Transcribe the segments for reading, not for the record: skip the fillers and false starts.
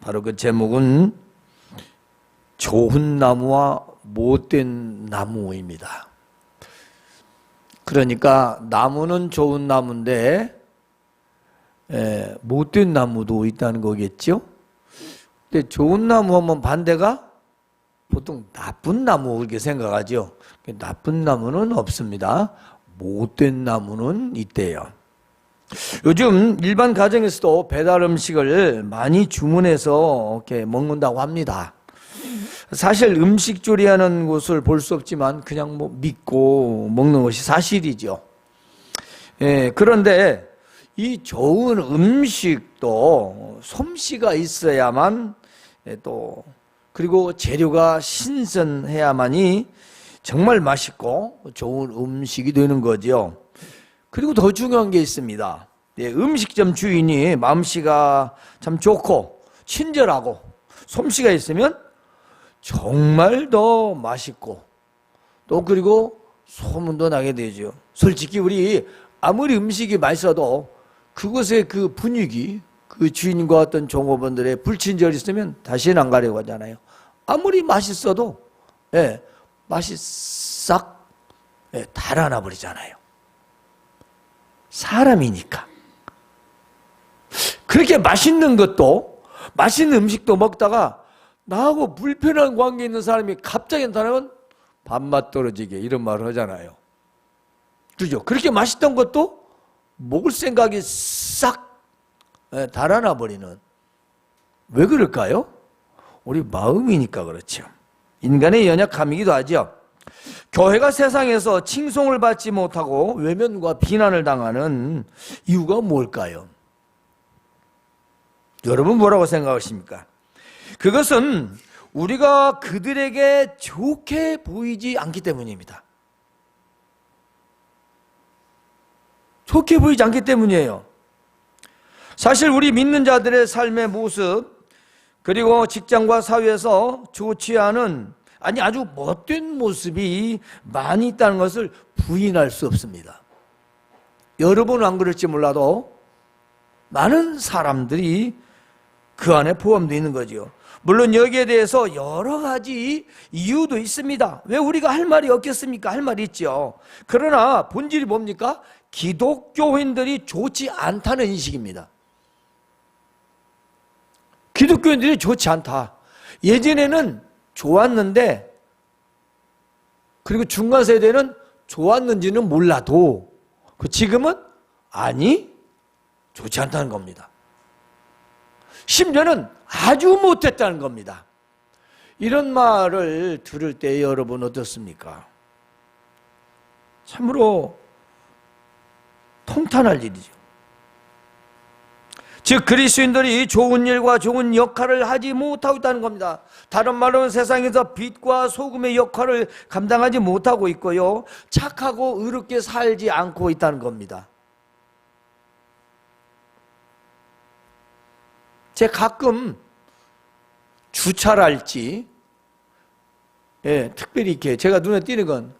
바로 그 제목은 좋은 나무와 못된 나무입니다. 그러니까 나무는 좋은 나무인데 못된 나무도 있다는 거겠죠. 근데 좋은 나무 하면 반대가 보통 나쁜 나무 이렇게 생각하죠. 나쁜 나무는 없습니다. 못된 나무는 있대요. 요즘 일반 가정에서도 배달 음식을 많이 주문해서 이렇게 먹는다고 합니다. 사실 음식 조리하는 곳을 볼 수 없지만 그냥 뭐 믿고 먹는 것이 사실이죠. 그런데 이 좋은 음식도 솜씨가 있어야만 또 그리고 재료가 신선해야만이 정말 맛있고 좋은 음식이 되는 거죠. 그리고 더 중요한 게 있습니다. 음식점 주인이 마음씨가 참 좋고 친절하고 솜씨가 있으면 정말 더 맛있고 또 그리고 소문도 나게 되죠. 솔직히 우리 아무리 음식이 맛있어도 그곳의 그 분위기, 그 주인과 어떤 종업원들의 불친절이 있으면 다시는 안 가려고 하잖아요. 아무리 맛있어도 맛이 싹 달아나 버리잖아요. 사람이니까. 그렇게 맛있는 것도, 맛있는 음식도 먹다가 나하고 불편한 관계 있는 사람이 갑자기 나타나면 밥맛 떨어지게 이런 말을 하잖아요. 그죠? 그렇게 맛있던 것도 먹을 생각이 싹 달아나 버리는. 왜 그럴까요? 우리 마음이니까 그렇죠. 인간의 연약함이기도 하죠. 교회가 세상에서 칭송을 받지 못하고 외면과 비난을 당하는 이유가 뭘까요? 여러분 뭐라고 생각하십니까? 그것은 우리가 그들에게 좋게 보이지 않기 때문입니다. 좋게 보이지 않기 때문이에요. 사실 우리 믿는 자들의 삶의 모습 그리고 직장과 사회에서 좋지 않은 아주 못된 모습이 많이 있다는 것을 부인할 수 없습니다. 여러분은 안 그럴지 몰라도 많은 사람들이 그 안에 포함되어 있는 거죠. 물론 여기에 대해서 여러 가지 이유도 있습니다. 왜 우리가 할 말이 없겠습니까? 할 말이 있죠. 그러나 본질이 뭡니까? 기독교인들이 좋지 않다는 인식입니다. 기독교인들이 좋지 않다. 예전에는 좋았는데 그리고 중간 세대는 좋았는지는 몰라도 지금은 아니 좋지 않다는 겁니다. 심지어는 아주 못했다는 겁니다. 이런 말을 들을 때 여러분 어떻습니까? 참으로 통탄할 일이죠. 즉 그리스도인들이 좋은 일과 좋은 역할을 하지 못하고 있다는 겁니다. 다른 말로는 세상에서 빛과 소금의 역할을 감당하지 못하고 있고요. 착하고 의롭게 살지 않고 있다는 겁니다. 제가 가끔 주차랄지 특별히 이렇게 제가 눈에 띄는 건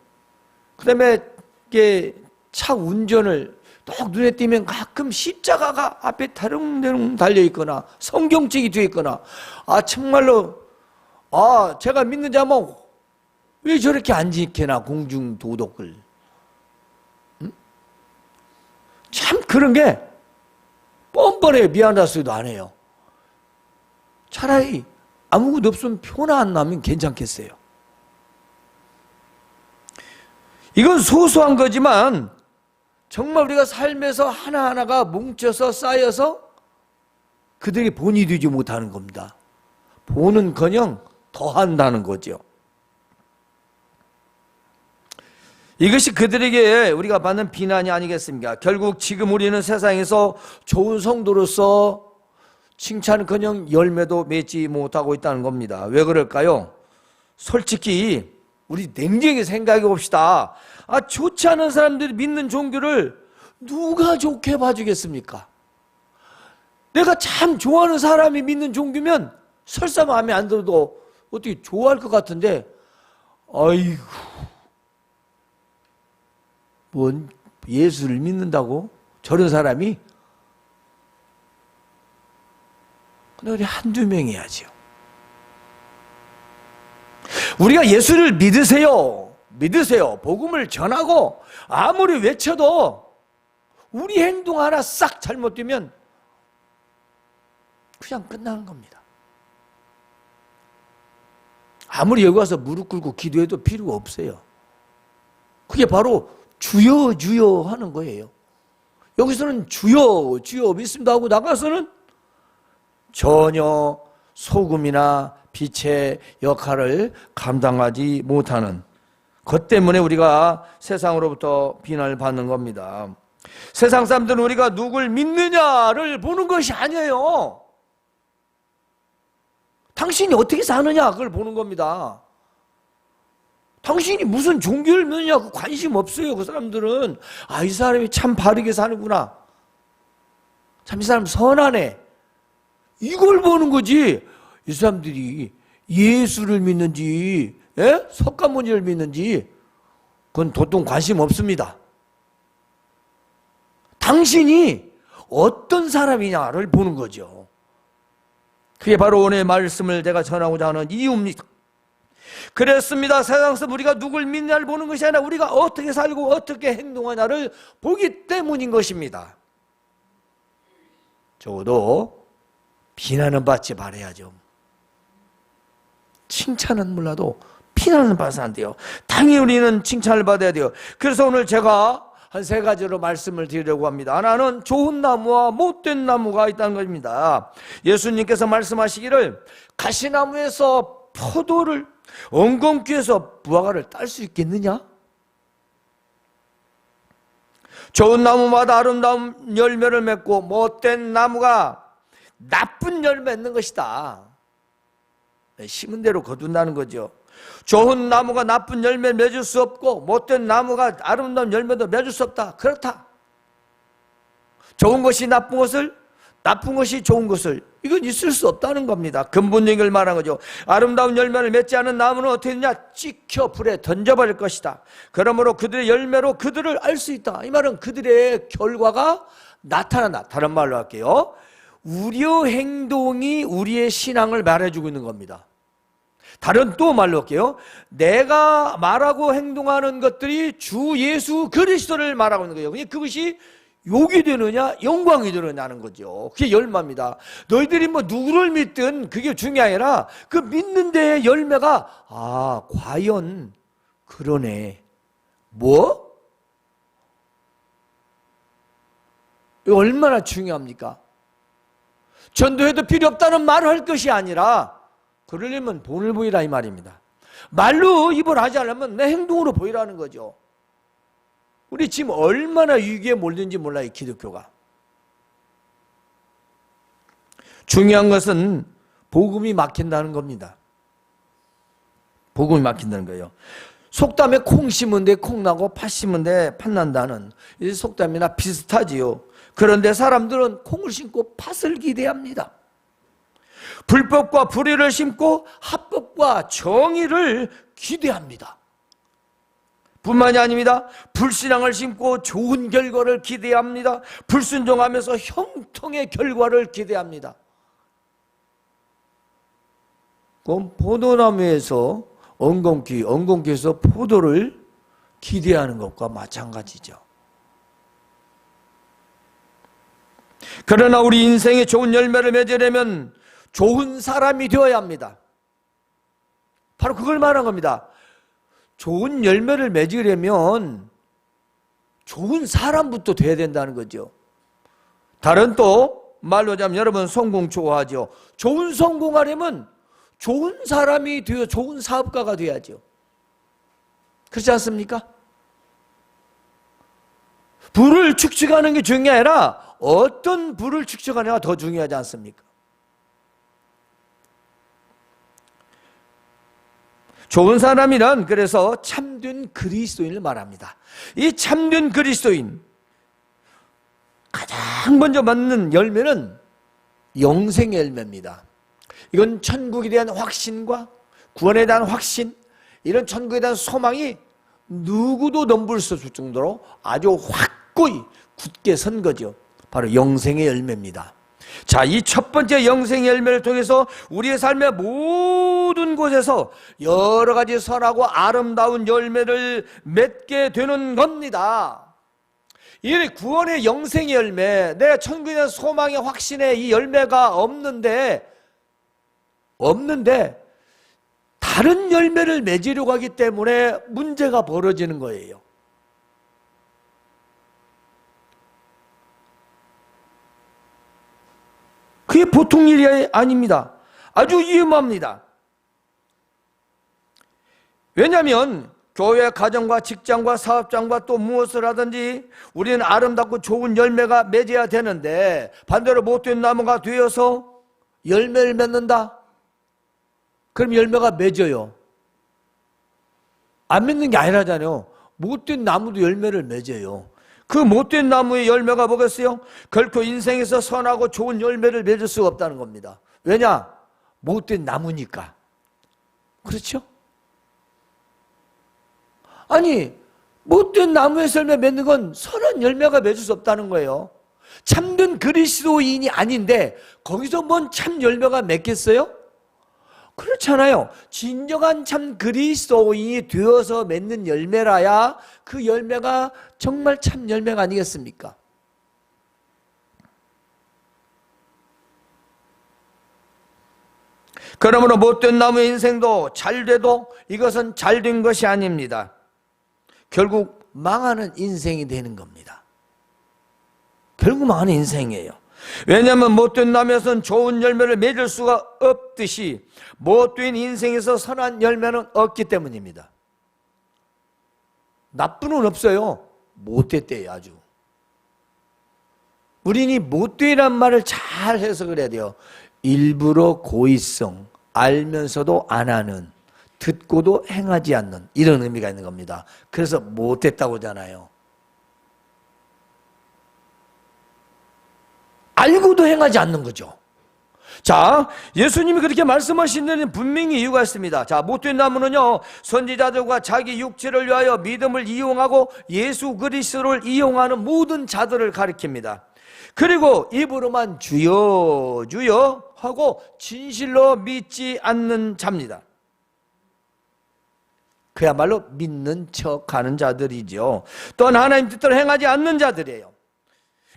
그다음에 이게 차 운전을 딱 눈에 띄면 가끔 십자가가 앞에 다릉다릉 달려있거나 성경책이 뒤에 있거나 정말로 제가 믿는 자면 왜 저렇게 안 지키나 공중도덕을 참 그런 게 뻔뻔해요. 미안하다 소리도 안 해요. 차라리 아무것도 없으면 표나 안 나면 괜찮겠어요. 이건 소소한 거지만 정말 우리가 삶에서 하나하나가 뭉쳐서 쌓여서 그들이 본이 되지 못하는 겁니다. 본은커녕 더한다는 거죠. 이것이 그들에게 우리가 받는 비난이 아니겠습니까? 결국 지금 우리는 세상에서 좋은 성도로서 칭찬은커녕 열매도 맺지 못하고 있다는 겁니다. 왜 그럴까요? 솔직히 우리 냉정히 생각해 봅시다. 좋지 않은 사람들이 믿는 종교를 누가 좋게 봐주겠습니까? 내가 참 좋아하는 사람이 믿는 종교면 설사 마음에 안 들어도 어떻게 좋아할 것 같은데 아이고 뭔 예수를 믿는다고? 저런 사람이? 근데 우리 한두 명이야죠. 우리가 예수를 믿으세요. 믿으세요. 복음을 전하고 아무리 외쳐도 우리 행동 하나 싹 잘못되면 그냥 끝나는 겁니다. 아무리 여기 와서 무릎 꿇고 기도해도 필요가 없어요. 그게 바로 주여 주여 하는 거예요. 여기서는 주여 주여 믿습니다 하고 나가서는 전혀 소금이나 빛의 역할을 감당하지 못하는 것 때문에 우리가 세상으로부터 비난을 받는 겁니다. 세상 사람들은 우리가 누굴 믿느냐를 보는 것이 아니에요. 당신이 어떻게 사느냐 그걸 보는 겁니다. 당신이 무슨 종교를 믿느냐 그 관심 없어요. 그 사람들은 이 사람이 참 바르게 사는구나, 참 이 사람 선하네, 이걸 보는 거지. 이 사람들이 예수를 믿는지 석가모니를 믿는지 그건 도통 관심 없습니다. 당신이 어떤 사람이냐를 보는 거죠. 그게 바로 오늘의 말씀을 제가 전하고자 하는 이유입니다. 그랬습니다. 세상에서 우리가 누굴 믿냐를 보는 것이 아니라 우리가 어떻게 살고 어떻게 행동하냐를 보기 때문인 것입니다. 적어도 비난은 받지 말아야죠. 칭찬은 몰라도 비난은 받아서 안 돼요. 당연히 우리는 칭찬을 받아야 돼요. 그래서 오늘 제가 한 3가지로 말씀을 드리려고 합니다. 하나는 좋은 나무와 못된 나무가 있다는 것입니다. 예수님께서 말씀하시기를 가시나무에서 포도를, 엉겅퀴에서 무화과를 딸 수 있겠느냐? 좋은 나무마다 아름다운 열매를 맺고 못된 나무가 나쁜 열매 맺는 것이다. 심은 대로 거둔다는 거죠. 좋은 나무가 나쁜 열매를 맺을 수 없고 못된 나무가 아름다운 열매도 맺을 수 없다. 그렇다. 좋은 것이 나쁜 것을, 나쁜 것이 좋은 것을, 이건 있을 수 없다는 겁니다. 근본적인 걸 말한 거죠. 아름다운 열매를 맺지 않은 나무는 어떻게 되냐? 찍혀 불에 던져버릴 것이다. 그러므로 그들의 열매로 그들을 알 수 있다. 이 말은 그들의 결과가 나타난다. 다른 말로 할게요. 우리의 행동이 우리의 신앙을 말해주고 있는 겁니다. 다른 또 말로 할게요. 내가 말하고 행동하는 것들이 주 예수 그리스도를 말하고 있는 거예요. 그것이 욕이 되느냐 영광이 되느냐는 거죠. 그게 열매입니다. 너희들이 뭐 누구를 믿든 그게 중요한 게 아니라 그 믿는 데의 열매가 과연 그러네. 뭐? 이거 얼마나 중요합니까? 전도해도 필요 없다는 말을 할 것이 아니라 그러려면 본을 보이라 이 말입니다. 말로 입을 하지 않으면 내 행동으로 보이라는 거죠. 우리 지금 얼마나 위기에 몰린지 몰라요, 기독교가. 중요한 것은 복음이 막힌다는 겁니다. 복음이 막힌다는 거예요. 속담에 콩 심은 데 콩 나고 팥 심은 데 팥 난다는 이 속담이나 비슷하지요. 그런데 사람들은 콩을 심고 팥을 기대합니다. 불법과 불의를 심고 합법과 정의를 기대합니다. 뿐만이 아닙니다. 불신앙을 심고 좋은 결과를 기대합니다. 불순종하면서 형통의 결과를 기대합니다. 그럼 포도나무에서 엉겅퀴에서 포도를 기대하는 것과 마찬가지죠. 그러나 우리 인생에 좋은 열매를 맺으려면 좋은 사람이 되어야 합니다. 바로 그걸 말한 겁니다. 좋은 열매를 맺으려면 좋은 사람부터 돼야 된다는 거죠. 다른 또 말로 하자면 여러분 성공 좋아하죠. 좋은 성공하려면 좋은 사람이 되어 좋은 사업가가 돼야죠. 그렇지 않습니까? 부를 축적하는 게 중요한 게 아니라 어떤 부를 축적하느냐가 더 중요하지 않습니까? 좋은 사람이란 그래서 참된 그리스도인을 말합니다. 이 참된 그리스도인 가장 먼저 맞는 열매는 영생의 열매입니다. 이건 천국에 대한 확신과 구원에 대한 확신, 이런 천국에 대한 소망이 누구도 넘볼 수 없을 정도로 아주 확고히 굳게 선 거죠. 바로 영생의 열매입니다. 자, 이 첫 번째 영생 열매를 통해서 우리의 삶의 모든 곳에서 여러 가지 선하고 아름다운 열매를 맺게 되는 겁니다. 이 구원의 영생 열매, 내 천국에 대한 소망의 확신의 이 열매가 없는데 다른 열매를 맺으려고 하기 때문에 문제가 벌어지는 거예요. 그게 보통 일이 아닙니다. 아주 위험합니다. 왜냐하면 교회, 가정과 직장과 사업장과 또 무엇을 하든지 우리는 아름답고 좋은 열매가 맺어야 되는데 반대로 못된 나무가 되어서 열매를 맺는다? 그럼 열매가 맺어요. 안 맺는 게 아니라잖아요. 못된 나무도 열매를 맺어요. 그 못된 나무의 열매가 뭐겠어요? 결코 인생에서 선하고 좋은 열매를 맺을 수가 없다는 겁니다. 왜냐? 못된 나무니까. 그렇죠? 아니, 못된 나무에서 열매 맺는 건 선한 열매가 맺을 수 없다는 거예요. 참된 그리스도인이 아닌데 거기서 뭔 참 열매가 맺겠어요? 그렇잖아요. 진정한 참 그리스도인이 되어서 맺는 열매라야 그 열매가 정말 참 열매가 아니겠습니까? 그러므로 못된 나무의 인생도 잘 돼도 이것은 잘된 것이 아닙니다. 결국 망하는 인생이 되는 겁니다. 결국 망하는 인생이에요. 왜냐하면 못된 나무에서는 좋은 열매를 맺을 수가 없듯이 못된 인생에서 선한 열매는 없기 때문입니다. 나쁜은 없어요. 못됐대요. 아주. 우리는 이 못되란 말을 잘 해석을 해야 돼요. 일부러 고의성, 알면서도 안 하는, 듣고도 행하지 않는, 이런 의미가 있는 겁니다. 그래서 못됐다고 하잖아요. 알고도 행하지 않는 거죠. 자, 예수님이 그렇게 말씀하신 데는 분명히 이유가 있습니다. 자, 못된 나무는요, 선지자들과 자기 육체를 위하여 믿음을 이용하고 예수 그리스도를 이용하는 모든 자들을 가리킵니다. 그리고 입으로만 주여 주여 하고 진실로 믿지 않는 자입니다. 그야말로 믿는 척하는 자들이죠. 또한 하나님 뜻대로 행하지 않는 자들이에요.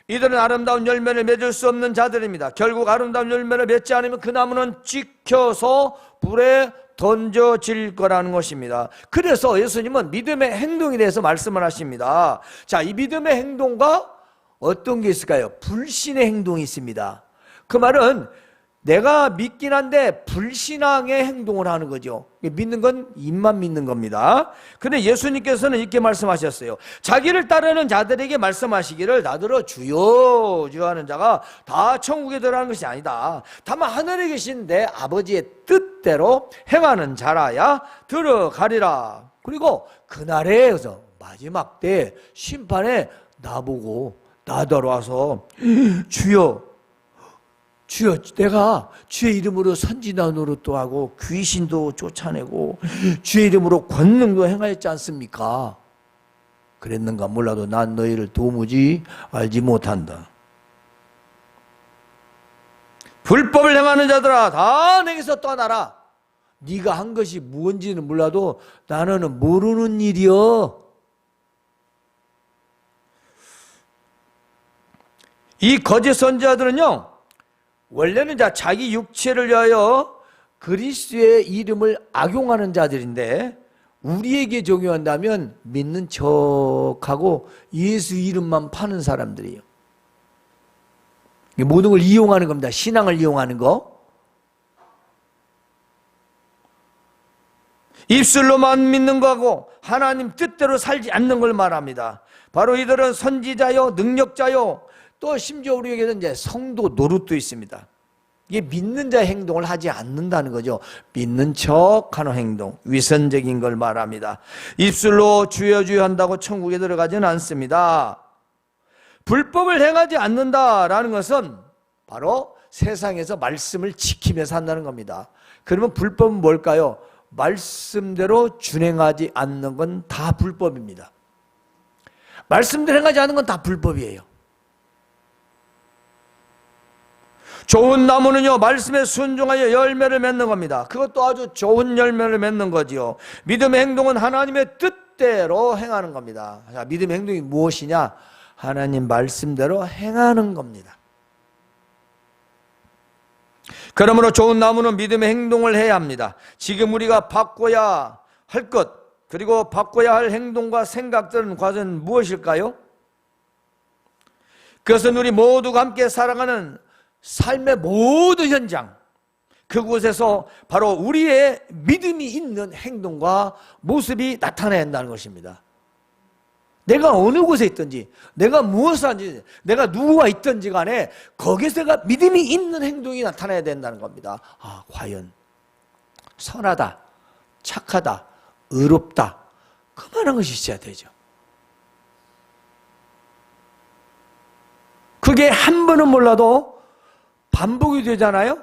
이들은 아름다운 열매를 맺을 수 없는 자들입니다. 결국 아름다운 열매를 맺지 않으면 그 나무는 찍혀서 불에 던져질 거라는 것입니다. 그래서 예수님은 믿음의 행동에 대해서 말씀을 하십니다. 자, 이 믿음의 행동과 어떤 게 있을까요? 불신의 행동이 있습니다. 그 말은 내가 믿긴 한데 불신앙의 행동을 하는 거죠. 믿는 건 입만 믿는 겁니다. 그런데 예수님께서는 이렇게 말씀하셨어요. 자기를 따르는 자들에게 말씀하시기를 나더러 주여 주여 하는 자가 다 천국에 들어가는 것이 아니다. 다만 하늘에 계신 내 아버지의 뜻대로 행하는 자라야 들어가리라. 그리고 그날에 마지막 때 심판에 나보고 나더러 와서 주여 내가 주의 이름으로 선지자 노릇도 하고 귀신도 쫓아내고 주의 이름으로 권능도 행하였지 않습니까? 그랬는가 몰라도 난 너희를 도무지 알지 못한다. 불법을 행하는 자들아 다 내게서 떠나라. 네가 한 것이 무엇인지는 몰라도 나는 모르는 일이여. 이 거짓 선지자들은요, 원래는 자기 육체를 위하여 그리스도의 이름을 악용하는 자들인데 우리에게 적용한다면 믿는 척하고 예수 이름만 파는 사람들이에요. 모든 걸 이용하는 겁니다. 신앙을 이용하는 거. 입술로만 믿는 거하고 하나님 뜻대로 살지 않는 걸 말합니다. 바로 이들은 선지자요, 능력자요, 또 심지어 우리에게는 이제 성도 노릇도 있습니다. 이게 믿는 자의 행동을 하지 않는다는 거죠. 믿는 척하는 행동, 위선적인 걸 말합니다. 입술로 주여 주여 한다고 천국에 들어가지는 않습니다. 불법을 행하지 않는다라는 것은 바로 세상에서 말씀을 지키면서 한다는 겁니다. 그러면 불법은 뭘까요? 말씀대로 준행하지 않는 건 다 불법입니다. 말씀대로 행하지 않는 건 다 불법이에요. 좋은 나무는요, 말씀에 순종하여 열매를 맺는 겁니다. 그것도 아주 좋은 열매를 맺는 거지요. 믿음의 행동은 하나님의 뜻대로 행하는 겁니다. 자, 믿음의 행동이 무엇이냐? 하나님 말씀대로 행하는 겁니다. 그러므로 좋은 나무는 믿음의 행동을 해야 합니다. 지금 우리가 바꿔야 할 것, 그리고 바꿔야 할 행동과 생각들은 과연 무엇일까요? 그것은 우리 모두가 함께 살아가는 삶의 모든 현장, 그곳에서 바로 우리의 믿음이 있는 행동과 모습이 나타나야 한다는 것입니다. 내가 어느 곳에 있든지, 내가 무엇을 하든지, 내가 누구와 있든지 간에 거기서가 믿음이 있는 행동이 나타나야 된다는 겁니다. 아, 과연 선하다, 착하다, 의롭다, 그만한 것이 있어야 되죠. 그게 한 번은 몰라도 반복이 되잖아요.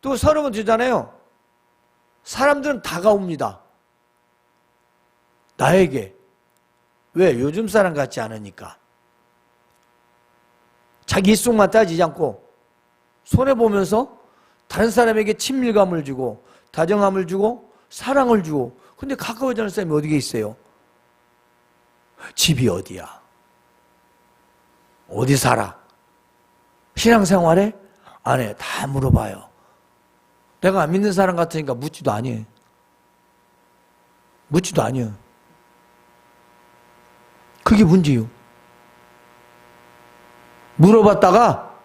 또 서너 번 되잖아요. 사람들은 다가옵니다. 나에게. 왜? 요즘 사람 같지 않으니까. 자기 입속만 따지지 않고 손해보면서 다른 사람에게 친밀감을 주고 다정함을 주고 사랑을 주고. 근데 가까워지는 사람이 어디에 있어요? 집이 어디야? 어디 살아? 신앙생활에? 안 해. 다 물어봐요. 내가 안 믿는 사람 같으니까 묻지도 아니에요. 묻지도 아니에요. 그게 문제요. 물어봤다가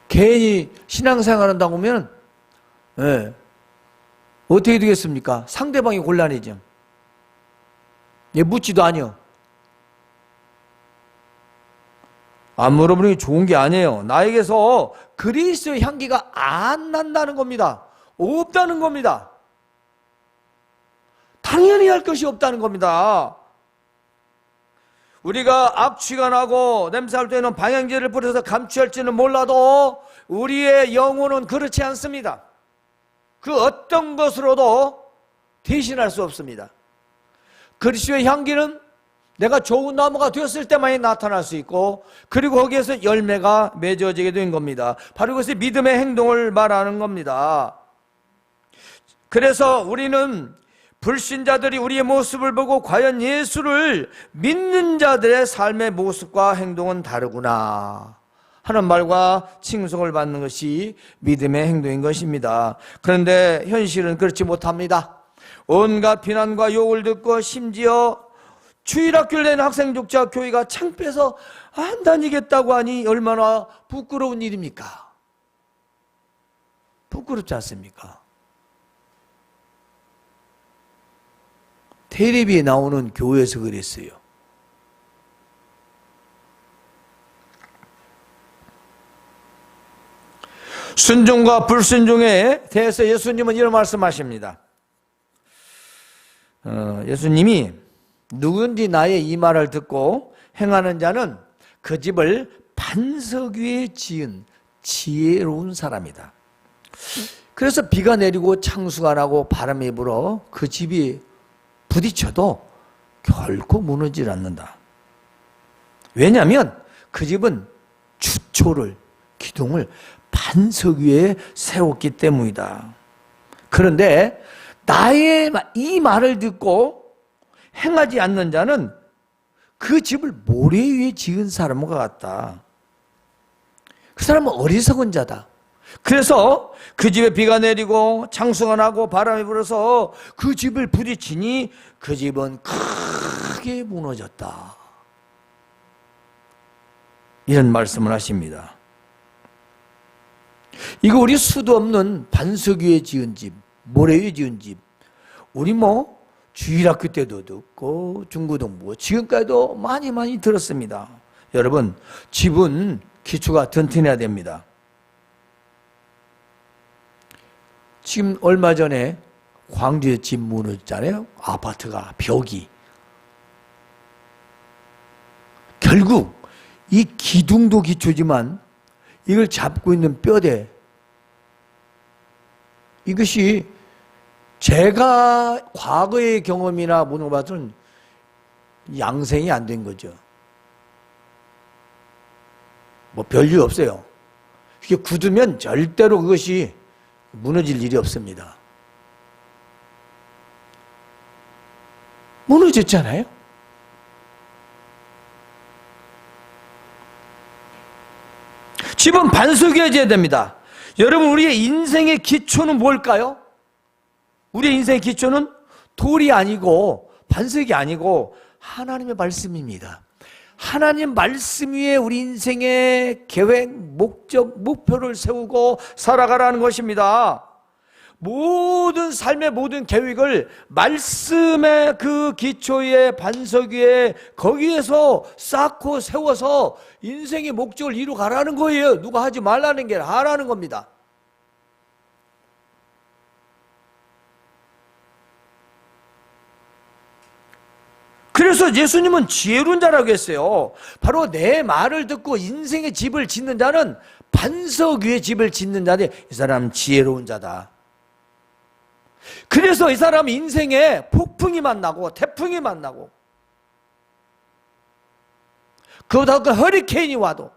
괜히 신앙생활 한다고 하면 어떻게 되겠습니까? 상대방이 곤란해져. 얘 묻지도 아니요. 안 물어보는 게 좋은 게 아니에요. 나에게서 그리스도의 향기가 안 난다는 겁니다. 없다는 겁니다. 당연히 할 것이 없다는 겁니다. 우리가 악취가 나고 냄새할 때는 방향제를 뿌려서 감취할지는 몰라도 우리의 영혼은 그렇지 않습니다. 그 어떤 것으로도 대신할 수 없습니다. 그리스도의 향기는 내가 좋은 나무가 되었을 때만이 나타날 수 있고, 그리고 거기에서 열매가 맺어지게 된 겁니다. 바로 그것이 믿음의 행동을 말하는 겁니다. 그래서 우리는 불신자들이 우리의 모습을 보고 과연 예수를 믿는 자들의 삶의 모습과 행동은 다르구나 하는 말과 칭송을 받는 것이 믿음의 행동인 것입니다. 그런데 현실은 그렇지 못합니다. 온갖 비난과 욕을 듣고 심지어 주일학교를 다니는 학생족자 교회가 창피해서 안 다니겠다고 하니 얼마나 부끄러운 일입니까? 부끄럽지 않습니까? 텔레비에 나오는 교회에서 그랬어요. 순종과 불순종에 대해서 예수님은 이런 말씀하십니다. 예수님이 누구든지 나의 이 말을 듣고 행하는 자는 그 집을 반석 위에 지은 지혜로운 사람이다. 그래서 비가 내리고 창수가 나고 바람이 불어 그 집이 부딪혀도 결코 무너지지 않는다. 왜냐하면 그 집은 주초를, 기둥을 반석 위에 세웠기 때문이다. 그런데 나의 이 말을 듣고 행하지 않는 자는 그 집을 모래 위에 지은 사람과 같다. 그 사람은 어리석은 자다. 그래서 그 집에 비가 내리고 창수가 나고 바람이 불어서 그 집을 부딪히니 그 집은 크게 무너졌다. 이런 말씀을 하십니다. 이거 우리 수도 없는 반석 위에 지은 집, 모래 위에 지은 집. 우리 주일학교 때도 듣고 중고등부 지금까지도 많이 들었습니다. 여러분, 집은 기초가 튼튼해야 됩니다. 지금 얼마 전에 광주에 집 무너졌잖아요. 아파트가, 벽이. 결국 이 기둥도 기초지만 이걸 잡고 있는 뼈대, 이것이 제가 과거의 경험이나 보는 것 같은 양생이 안 된 거죠. 별일 없어요. 이게 굳으면 절대로 그것이 무너질 일이 없습니다. 무너졌잖아요. 집은 반석이어야 됩니다. 여러분, 우리의 인생의 기초는 뭘까요? 우리의 인생의 기초는 돌이 아니고 반석이 아니고 하나님의 말씀입니다. 하나님 말씀 위에 우리 인생의 계획, 목적, 목표를 세우고 살아가라는 것입니다. 모든 삶의 모든 계획을 말씀의 그 기초에 반석 위에 거기에서 쌓고 세워서 인생의 목적을 이루가라는 거예요. 누가 하지 말라는 게 하라는 겁니다. 그래서 예수님은 지혜로운 자라고 했어요. 바로 내 말을 듣고 인생의 집을 짓는 자는 반석 위에 집을 짓는 자인데 이 사람 지혜로운 자다. 그래서 이 사람 인생에 폭풍이 만나고 태풍이 만나고 그보다 그 허리케인이 와도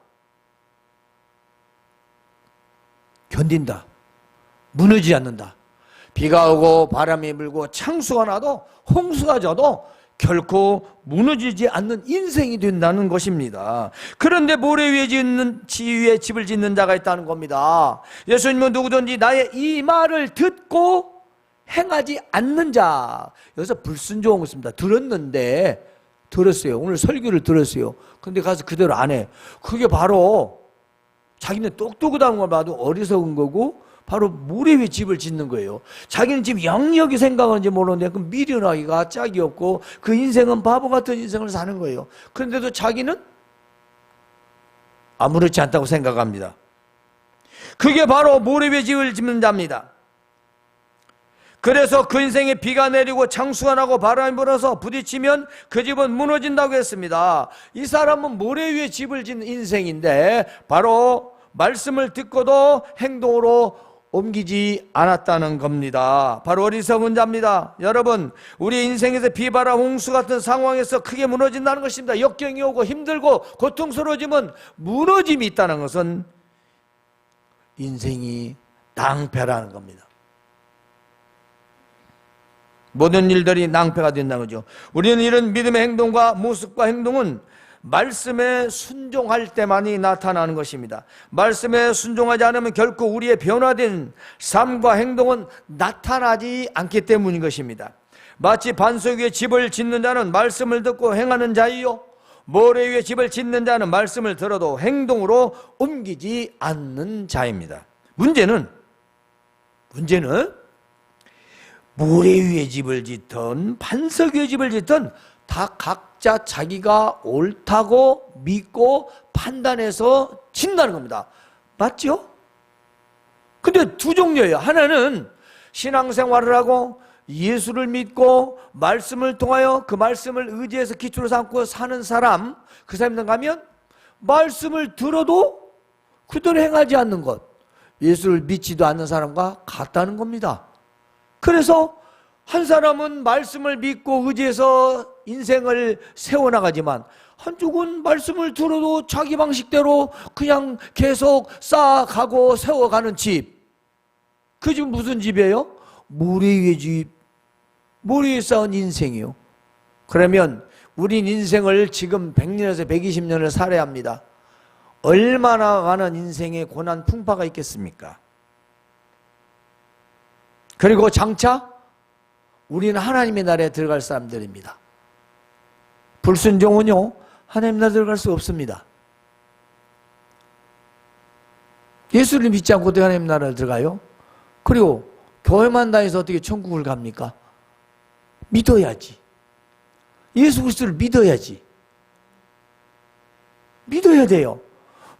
견딘다. 무너지지 않는다. 비가 오고 바람이 불고 창수가 나도 홍수가 져도 결코 무너지지 않는 인생이 된다는 것입니다. 그런데 모래 위에 지위에 집을 짓는 자가 있다는 겁니다. 예수님은 누구든지 나의 이 말을 듣고 행하지 않는 자, 여기서 불순종하고 있습니다. 들었어요. 오늘 설교를 들었어요. 근데 가서 그대로 안 해. 그게 바로 자기는 똑똑하다는 걸 봐도 어리석은 거고 바로 모래 위에 집을 짓는 거예요. 자기는 지금 영역이 생각하는지 모르는데 그 미련하기가 짝이 없고 그 인생은 바보 같은 인생을 사는 거예요. 그런데도 자기는 아무렇지 않다고 생각합니다. 그게 바로 모래 위에 집을 짓는 자입니다. 그래서 그 인생에 비가 내리고 창수가 나고 바람이 불어서 부딪히면 그 집은 무너진다고 했습니다. 이 사람은 모래 위에 집을 짓는 인생인데 바로 말씀을 듣고도 행동으로 옮기지 않았다는 겁니다. 바로 어리석은 자입니다. 여러분, 우리 인생에서 비바람 홍수 같은 상황에서 크게 무너진다는 것입니다. 역경이 오고 힘들고 고통스러워지면 무너짐이 있다는 것은 인생이 낭패라는 겁니다. 모든 일들이 낭패가 된다는 거죠. 우리는 이런 믿음의 행동과 모습과 행동은 말씀에 순종할 때만이 나타나는 것입니다. 말씀에 순종하지 않으면 결코 우리의 변화된 삶과 행동은 나타나지 않기 때문인 것입니다. 마치 반석 위에 집을 짓는 자는 말씀을 듣고 행하는 자이요, 모래 위에 집을 짓는 자는 말씀을 들어도 행동으로 옮기지 않는 자입니다. 문제는 모래 위에 집을 짓든 반석 위에 집을 짓든 다 각자 자기가 옳다고 믿고 판단해서 짓는다는 겁니다. 맞죠? 근데 두 종류예요. 하나는 신앙생활을 하고 예수를 믿고 말씀을 통하여 그 말씀을 의지해서 기초로 삼고 사는 사람, 그 사람들 가면 말씀을 들어도 그대로 행하지 않는 것, 예수를 믿지도 않는 사람과 같다는 겁니다. 그래서 한 사람은 말씀을 믿고 의지해서 인생을 세워나가지만 한쪽은 말씀을 들어도 자기 방식대로 그냥 계속 쌓아가고 세워가는 집. 그 집은 무슨 집이에요? 모래 위의 집, 모래 위에 쌓은 인생이요. 그러면 우린 인생을 지금 100년에서 120년을 살아야 합니다. 얼마나 많은 인생의 고난 풍파가 있겠습니까? 그리고 장차 우리는 하나님의 나라에 들어갈 사람들입니다. 불순종은요, 하나님 나라에 들어갈 수 없습니다. 예수를 믿지 않고 어떻게 하나님 나라에 들어가요? 그리고 교회만 다녀서 어떻게 천국을 갑니까? 믿어야지. 예수 그리스도를 믿어야지. 믿어야 돼요.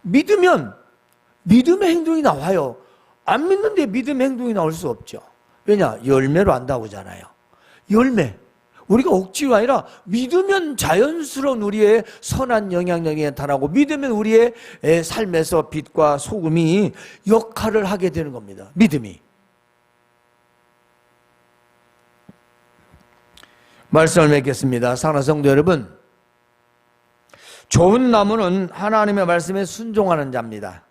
믿으면 믿음의 행동이 나와요. 안 믿는데 믿음의 행동이 나올 수 없죠. 왜냐? 열매로 안다고 하잖아요. 열매. 우리가 억지가 아니라 믿으면 자연스러운 우리의 선한 영향력이 나타나고 믿으면 우리의 삶에서 빛과 소금이 역할을 하게 되는 겁니다. 믿음이. 말씀을 맺겠습니다. 사랑하는 성도 여러분, 좋은 나무는 하나님의 말씀에 순종하는 자입니다.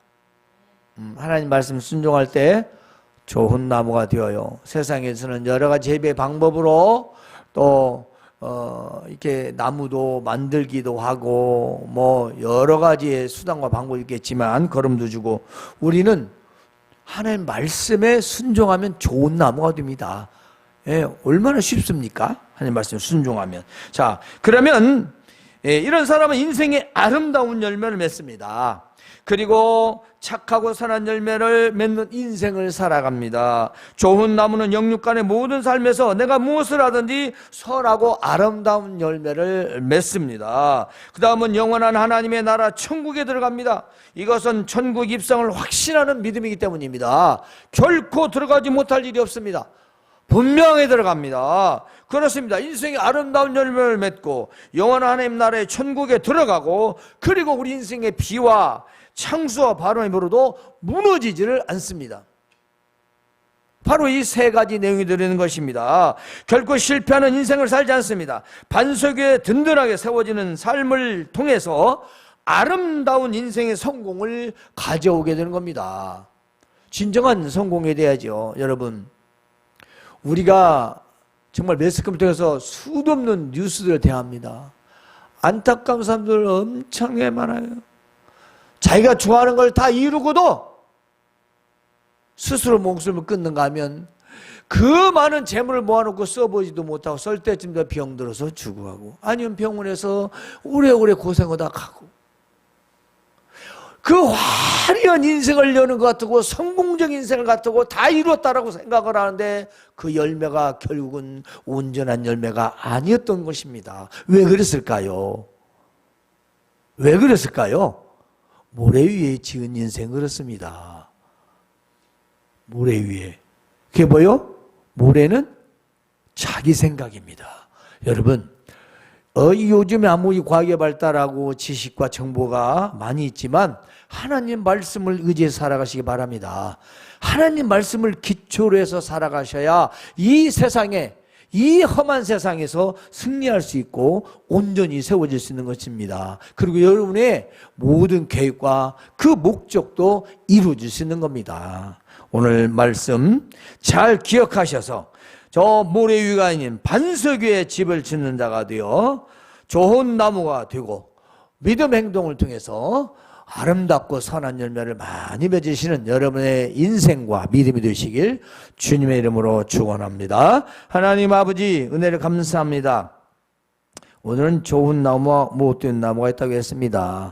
하나님 말씀 순종할 때 좋은 나무가 되어요. 세상에서는 여러 가지 재배 방법으로 또 이렇게 나무도 만들기도 하고 뭐 여러 가지의 수단과 방법이 있겠지만 거름도 주고, 우리는 하나님 말씀에 순종하면 좋은 나무가 됩니다. 예, 얼마나 쉽습니까? 하나님 말씀에 순종하면. 자, 그러면 이런 사람은 인생의 아름다운 열매를 맺습니다. 그리고 착하고 선한 열매를 맺는 인생을 살아갑니다. 좋은 나무는 영육간의 모든 삶에서 내가 무엇을 하든지 선하고 아름다운 열매를 맺습니다. 그 다음은 영원한 하나님의 나라 천국에 들어갑니다. 이것은 천국 입성을 확신하는 믿음이기 때문입니다. 결코 들어가지 못할 일이 없습니다. 분명히 들어갑니다. 그렇습니다. 인생의 아름다운 열매를 맺고 영원한 하나님 나라의 천국에 들어가고, 그리고 우리 인생의 비와 창수와 바람이 불어도 무너지지를 않습니다. 바로 이 세 가지 내용이 들어있는 것입니다. 결코 실패하는 인생을 살지 않습니다. 반석 위에 든든하게 세워지는 삶을 통해서 아름다운 인생의 성공을 가져오게 되는 겁니다. 진정한 성공에 대하죠. 여러분, 우리가 정말 매스컴을 통해서 수도 없는 뉴스들을 대합니다. 안타까운 사람들 엄청나게 많아요. 자기가 좋아하는 걸 다 이루고도 스스로 목숨을 끊는가 하면 그 많은 재물을 모아놓고 써보지도 못하고 썰 때쯤 더 병들어서 죽어가고, 아니면 병원에서 오래오래 고생하다 가고, 그 화려한 인생을 여는 것 같고 성공적인 인생을 같고 다 이루었다라고 생각을 하는데 그 열매가 결국은 온전한 열매가 아니었던 것입니다. 왜 그랬을까요? 왜 그랬을까요? 모래 위에 지은 인생 그렇습니다. 모래 위에. 그게 뭐요? 모래는 자기 생각입니다. 여러분, 요즘에 아무리 과학이 발달하고 지식과 정보가 많이 있지만 하나님 말씀을 의지해서 살아가시기 바랍니다. 하나님 말씀을 기초로 해서 살아가셔야 이 세상에, 이 험한 세상에서 승리할 수 있고 온전히 세워질 수 있는 것입니다. 그리고 여러분의 모든 계획과 그 목적도 이루어질 수 있는 겁니다. 오늘 말씀 잘 기억하셔서 저 모래 위가 아닌 반석 위에 집을 짓는 자가 되어 좋은 나무가 되고 믿음 행동을 통해서 아름답고 선한 열매를 많이 맺으시는 여러분의 인생과 믿음이 되시길 주님의 이름으로 축원합니다. 하나님 아버지, 은혜를 감사합니다. 오늘은 좋은 나무와 못된 나무가 있다고 했습니다.